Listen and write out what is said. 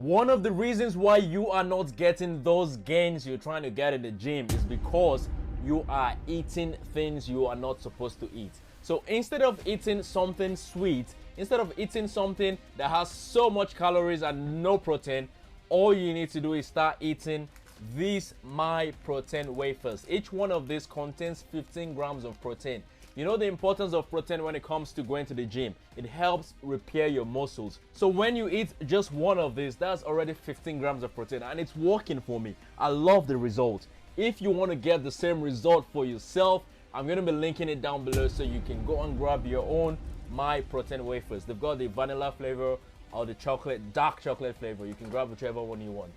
One of the reasons why you are not getting those gains you're trying to get in the gym is because you are eating things you are not supposed to eat. So instead of eating something sweet, instead of eating something that has so much calories and no protein, all you need to do is start eating these My Protein wafers. Each one of these contains 15 grams of protein. You know the importance of protein when it comes to going to the gym. It helps repair your muscles. So when you eat just one of these, that's already 15 grams of protein, and it's working for me. I love the result. If you want to get the same result for yourself, I'm going to be linking it down below so you can go and grab your own My Protein wafers. They've got the vanilla flavor or the chocolate, dark chocolate flavor. You can grab whichever one you want.